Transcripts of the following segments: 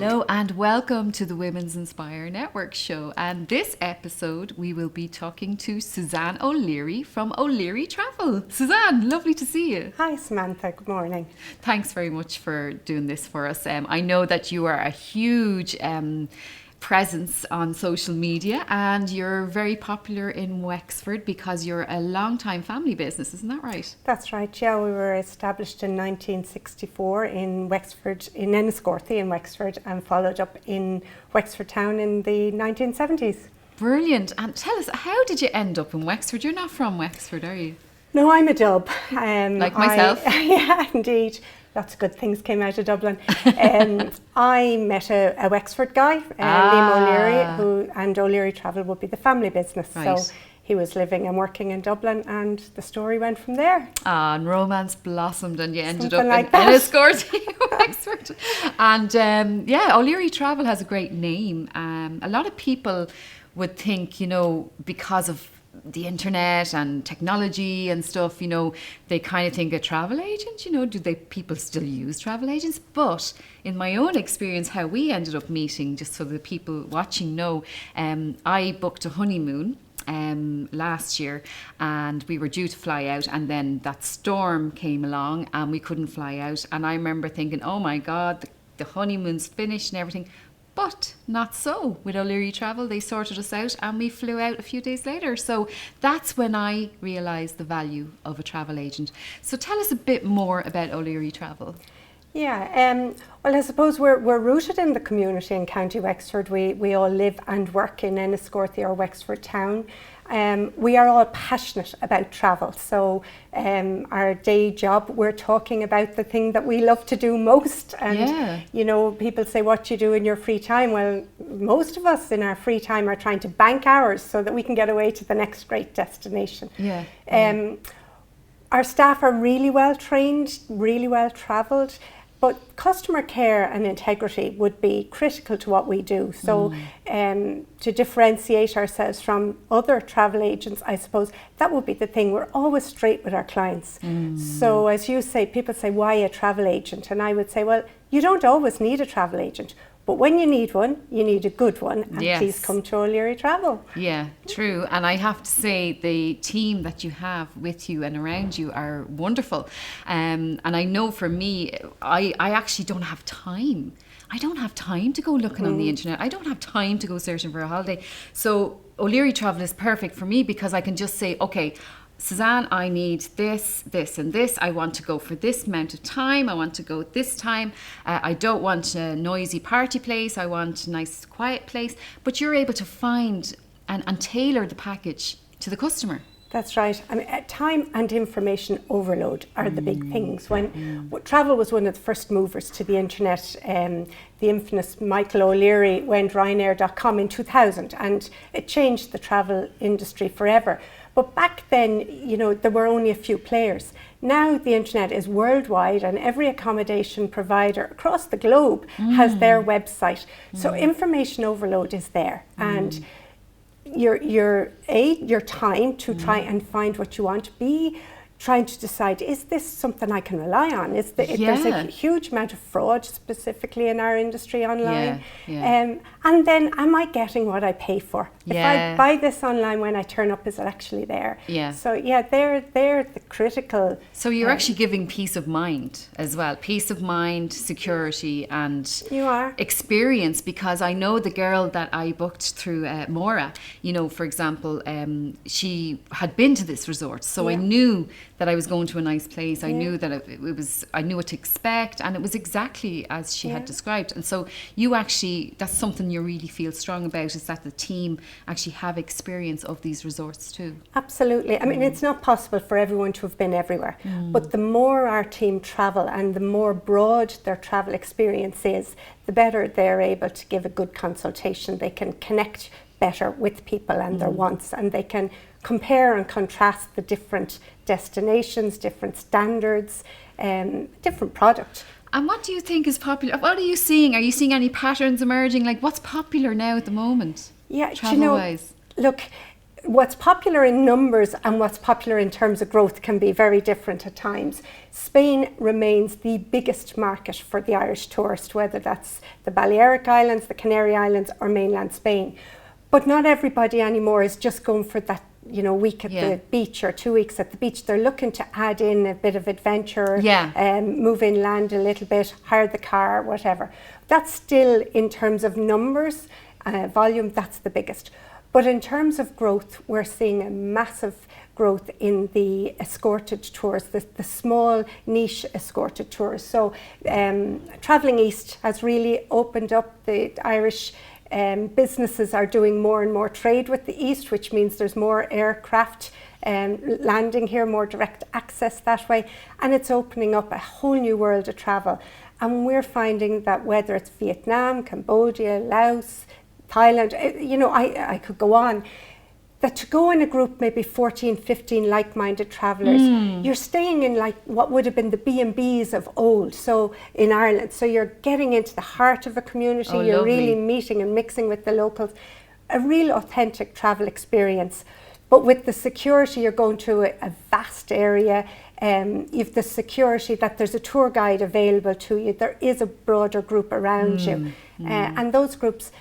Hello and welcome to the Women's Inspire Network show. And this episode we will be talking to Suzanne O'Leary from O'Leary Travel. Suzanne, lovely to see you. Hi Samantha, good morning. Thanks very much for doing this for us. I know that you are a huge presence on social media and you're very popular in Wexford because you're a long-time family business, isn't that right? That's right, yeah, we were established in 1964 in Wexford, in Enniscorthy in Wexford, and followed up in Wexford town in the 1970s. Brilliant. And tell us, how did you end up in Wexford? You're not from Wexford, are you? No, I'm a Dub. Like myself? Yeah, indeed. Lots of good things came out of Dublin. I met a Wexford guy, Liam O'Leary, and O'Leary Travel would be the family business. Right. So he was living and working in Dublin, and the story went from there. And romance blossomed and you ended Something up like in that. Enniscorthy, Wexford. And O'Leary Travel has a great name. A lot of people would think, because of the internet and technology and stuff, they kind of think a travel agent, do people still use travel agents? But in my own experience, how we ended up meeting, just so the people watching know, I booked a honeymoon last year and we were due to fly out, and then that storm came along and we couldn't fly out. And I remember thinking, oh my God, the honeymoon's finished and everything. But not so. With O'Leary Travel, they sorted us out and we flew out a few days later. So that's when I realised the value of a travel agent. So tell us a bit more about O'Leary Travel. Yeah, well, I suppose we're rooted in the community in County Wexford. We all live and work in Enniscorthy or Wexford town. We are all passionate about travel. So our day job, we're talking about the thing that we love to do most. And, people say, what do you do in your free time? Well, most of us in our free time are trying to bank hours so that we can get away to the next great destination. Yeah. Our staff are really well trained, really well travelled. But customer care and integrity would be critical to what we do. So to differentiate ourselves from other travel agents, I suppose, that would be the thing. We're always straight with our clients. So as you say, people say, why a travel agent? And I would say, well, you don't always need a travel agent. But when you need one, you need a good one. And Yes. please come to O'Leary Travel. Yeah, true. And I have to say the team that you have with you and around you are wonderful. And I know for me, I actually don't have time. I don't have time to go looking on the internet. I don't have time to go searching for a holiday. So O'Leary Travel is perfect for me because I can just say, okay, Suzanne, I need this, this and this. I want to go for this amount of time. I want to go at this time. I don't want a noisy party place. I want a nice quiet place. But you're able to find and tailor the package to the customer. That's right. I mean, time and information overload are the big things. When travel was one of the first movers to the internet, the infamous Michael O'Leary went Ryanair.com in 2000, and it changed the travel industry forever. But back then, there were only a few players. Now the internet is worldwide and every accommodation provider across the globe has their website. So information overload is there. And your time to try and find what you want, B, trying to decide, is this something I can rely on? There's a huge amount of fraud specifically in our industry online. And then am I getting what I pay for? If I buy this online, when I turn up, is it actually there? So they're the critical. So you're actually giving peace of mind as well. Peace of mind, security and You are. experience, because I know the girl that I booked through Mora, for example, she had been to this resort. So I knew that I was going to a nice place. I knew that I knew what to expect, and it was exactly as she had described. And so you actually, that's something you really feel strong about, is that the team actually have experience of these resorts too. Absolutely. I mean, it's not possible for everyone to have been everywhere, but the more our team travel and the more broad their travel experience is, the better they're able to give a good consultation. They can connect better with people and their wants, and they can compare and contrast the different destinations, different standards, different product. And what do you think is popular? What are you seeing? Are you seeing any patterns emerging? Like, what's popular now at the moment? Yeah, travel-wise? Look, what's popular in numbers and what's popular in terms of growth can be very different at times. Spain remains the biggest market for the Irish tourist, whether that's the Balearic Islands, the Canary Islands, or mainland Spain. But not everybody anymore is just going for that, week at the beach or 2 weeks at the beach. They're looking to add in a bit of adventure, move inland a little bit, hire the car, whatever. That's still, in terms of numbers, volume, that's the biggest. But in terms of growth, we're seeing a massive growth in the escorted tours, the small niche escorted tours. So travelling east has really opened up. The Irish businesses are doing more and more trade with the east, which means there's more aircraft landing here, more direct access that way. And it's opening up a whole new world of travel. And we're finding that whether it's Vietnam, Cambodia, Laos, Thailand, I could go on, that to go in a group, maybe 14, 15 like-minded travellers, you're staying in like what would have been the B&Bs of old, so in Ireland. So you're getting into the heart of a community, you're lovely. really meeting and mixing with the locals. A real authentic travel experience. But with the security, you're going to a vast area. You've the security that there's a tour guide available to you. There is a broader group around you. And those groups,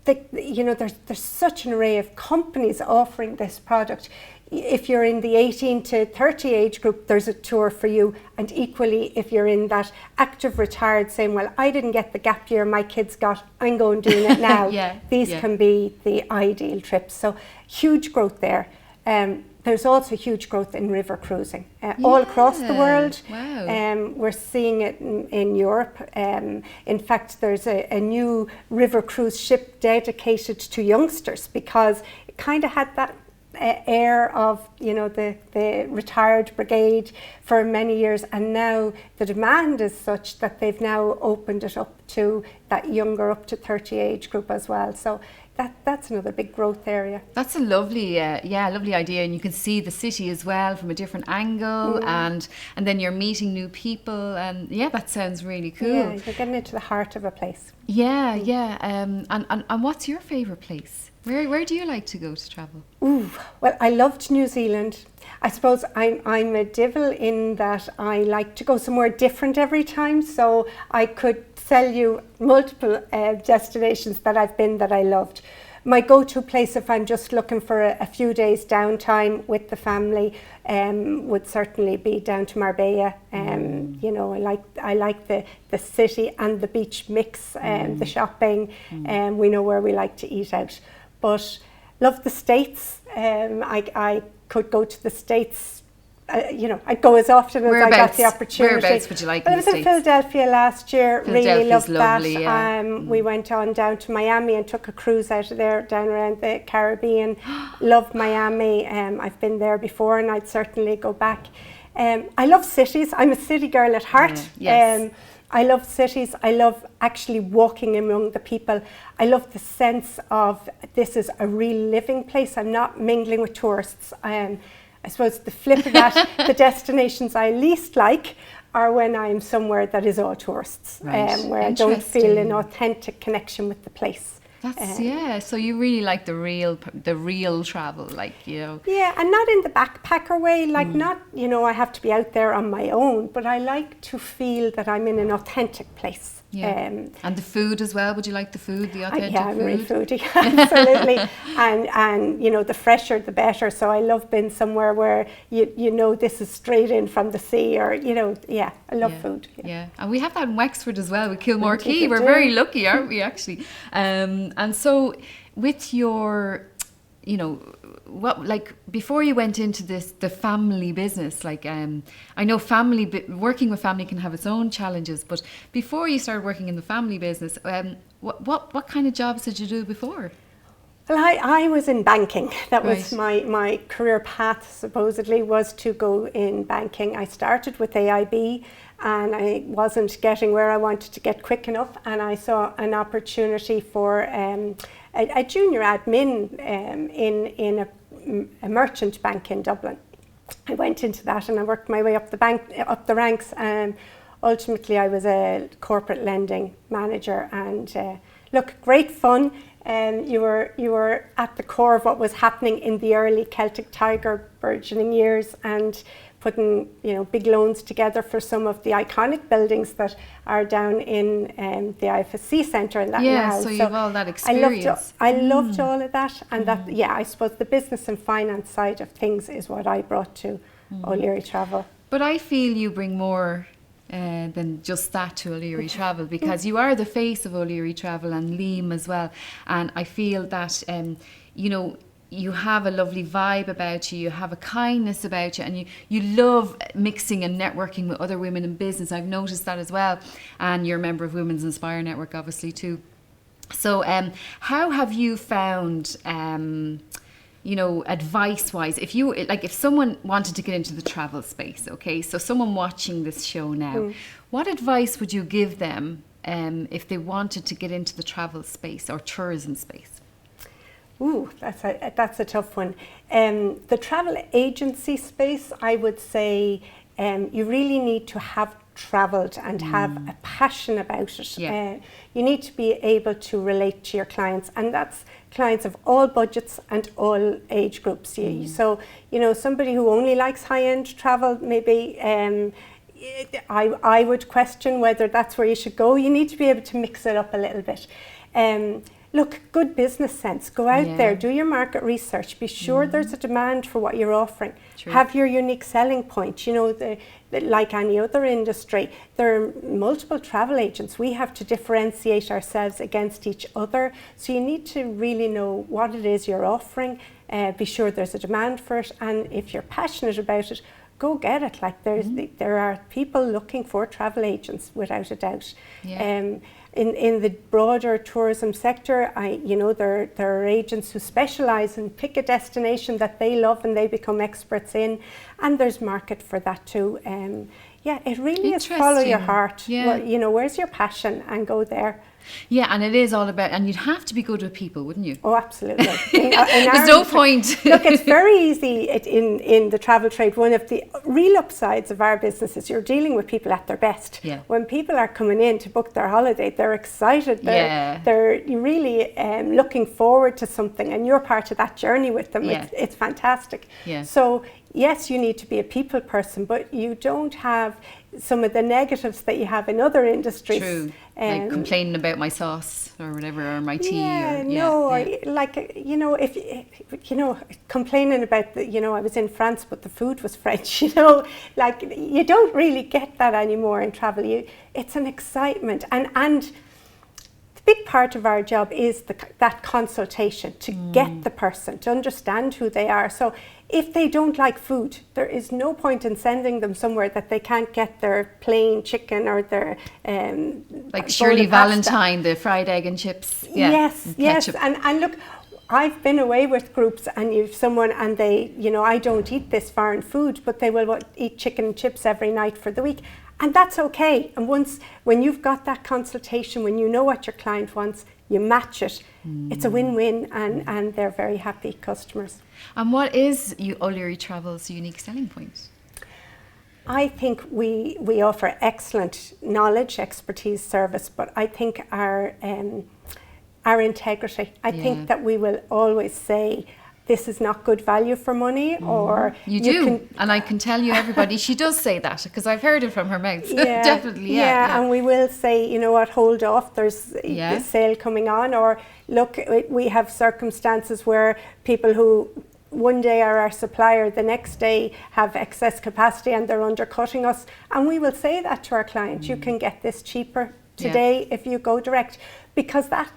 there's such an array of companies offering this product. If you're in the 18 to 30 age group, there's a tour for you. And equally, if you're in that active retired saying, well, I didn't get the gap year my kids got, I'm going doing it now. These can be the ideal trips. So huge growth there. There's also huge growth in river cruising all across the world. Wow. We're seeing it in Europe. In fact, there's a new river cruise ship dedicated to youngsters because it kind of had that air of the retired brigade for many years, and now the demand is such that they've now opened it up to that younger, up to 30 age group as well. So that's another big growth area. That's a lovely, lovely idea, and you can see the city as well from a different angle, and then you're meeting new people, and that sounds really cool. Yeah, you're getting into the heart of a place. And what's your favourite place? Where do you like to go to travel? Ooh, well, I loved New Zealand. I suppose I'm a devil in that I like to go somewhere different every time, so I could tell you multiple destinations that I've been that I loved. My go-to place if I'm just looking for a few days downtime with the family would certainly be down to Marbella. I like the city and the beach mix, the shopping, we know where we like to eat out. But love the States. I could go to the States. I'd go as often as I got the opportunity. Whereabouts would you like? Well, I was in Philadelphia last year. Really loved lovely, that. We went on down to Miami and took a cruise out of there, down around the Caribbean. Loved Miami. I've been there before, and I'd certainly go back. I love cities. I'm a city girl at heart. Yes. I love cities. I love actually walking among the people. I love the sense of this is a real living place. I'm not mingling with tourists. I suppose the flip of that, the destinations I least like are when I'm somewhere that is all tourists, where I don't feel an authentic connection with the place. That's so you really like the real travel, Yeah, and not in the backpacker way, not I have to be out there on my own, but I like to feel that I'm in an authentic place. And the food as well. Would you like the food, the authentic food? I'm a real foodie, absolutely. and the fresher the better. So I love being somewhere where this is straight in from the sea, or I love food. Yeah, and we have that in Wexford as well with Kilmore Quay. We're very lucky, aren't we? Actually, and so with your, before you went into the family business, I know working with family can have its own challenges, but before you started working in the family business, what kind of jobs did you do before? Well, I was in banking. That was my career path, supposedly, was to go in banking. I started with AIB, and I wasn't getting where I wanted to get quick enough, and I saw an opportunity for a junior admin in a merchant bank in Dublin. I went into that and I worked my way up the ranks, and ultimately I was a corporate lending manager. And great fun. You were at the core of what was happening in the early Celtic Tiger burgeoning years, and putting big loans together for some of the iconic buildings that are down in the IFSC Centre and that now. So you've all that experience. I loved all of that, and that I suppose the business and finance side of things is what I brought to O'Leary Travel. But I feel you bring more than just that to O'Leary Travel, because you are the face of O'Leary Travel, and Liam as well. And I feel that you have a lovely vibe about you, you have a kindness about you, and you love mixing and networking with other women in business. I've noticed that as well. And you're a member of Women's Inspire Network, obviously, too. So how have you found, advice-wise, if someone wanted to get into the travel space, okay, so someone watching this show now, what advice would you give them if they wanted to get into the travel space or tourism space? Ooh, that's a tough one. The travel agency space, I would say you really need to have travelled and have a passion about it. Yeah. You need to be able to relate to your clients, and that's clients of all budgets and all age groups. So, somebody who only likes high-end travel, maybe I would question whether that's where you should go. You need to be able to mix it up a little bit. Look, good business sense. Go out there, do your market research. Be sure there's a demand for what you're offering. True. Have your unique selling point. Like any other industry, there are multiple travel agents. We have to differentiate ourselves against each other. So you need to really know what it is you're offering. Be sure there's a demand for it. And if you're passionate about it, go get it. Like there are people looking for travel agents, without a doubt. Yeah. In the broader tourism sector, there are agents who specialise and pick a destination that they love and they become experts in, and there's market for that too. It really is follow your heart. Yeah. Where's your passion, and go there. Yeah, and it is all about, and you'd have to be good with people, wouldn't you? Oh, absolutely. There's no point. Look, it's very easy in the travel trade. One of the real upsides of our business is you're dealing with people at their best. Yeah. When people are coming in to book their holiday, they're excited. They're really looking forward to something, and you're part of that journey with them. Yeah. It's fantastic. Yeah. So, yes, you need to be a people person, but you don't have some of the negatives that you have in other industries. True. Like complaining about my sauce or whatever, or my tea. Complaining about I was in France but the food was French. You don't really get that anymore in travel. It's an excitement, and the big part of our job is that consultation, to get the person, to understand who they are. So if they don't like food, there is no point in sending them somewhere that they can't get their plain chicken or their like Shirley Valentine, the fried egg and chips. Yeah. Yes. And look, I've been away with groups, and you've someone, and they, I don't eat this foreign food, but they will eat chicken and chips every night for the week. And that's okay. And when you've got that consultation, when you know what your client wants, you match it. It's a win-win, and they're very happy customers. And what is O'Leary Travel's unique selling point? I think we offer excellent knowledge, expertise, service, but I think our integrity. I think that we will always say, this is not good value for money, or you do, and I can tell you, everybody, she does say that, because I've heard it from her mouth. Definitely, and we will say, hold off, there's a sale coming on, or look, we have circumstances where people who one day are our supplier, the next day have excess capacity and they're undercutting us, and we will say that to our client. You can get this cheaper today if you go direct, because that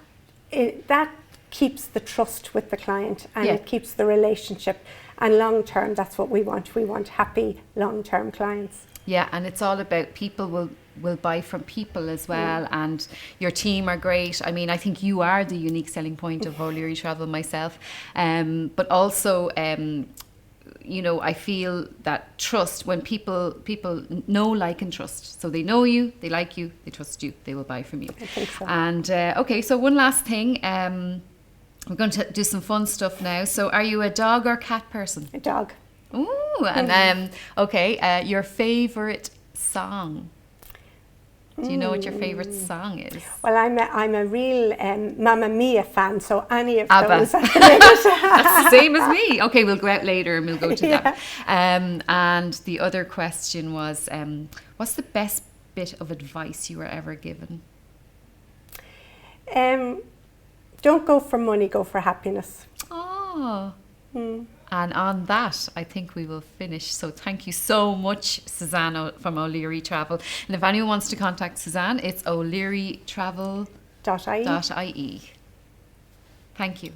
keeps the trust with the client, and it keeps the relationship, and long term, that's what we want. We want happy long term clients. Yeah, and it's all about people will buy from people as well, and your team are great. I mean, I think you are the unique selling point of O'Leary Travel myself, but also I feel that trust, when people know, like, and trust. So they know you, they like you, they trust you, they will buy from you. I think so. And okay, so one last thing. We're going to do some fun stuff now. So are you a dog or cat person? A dog. Ooh, and okay, your favourite song? Do you know what your favourite song is? Well, I'm a real Mamma Mia fan, so any of ABBA. those at the minute. That's the same as me. Okay, we'll go out later and we'll go to Yeah. that. And the other question was, what's the best bit of advice you were ever given? Don't go for money, go for happiness. Oh. And on that, I think we will finish. So thank you so much, Suzanne from O'Leary Travel. And if anyone wants to contact Suzanne, it's o'learytravel.ie. .ie. Thank you.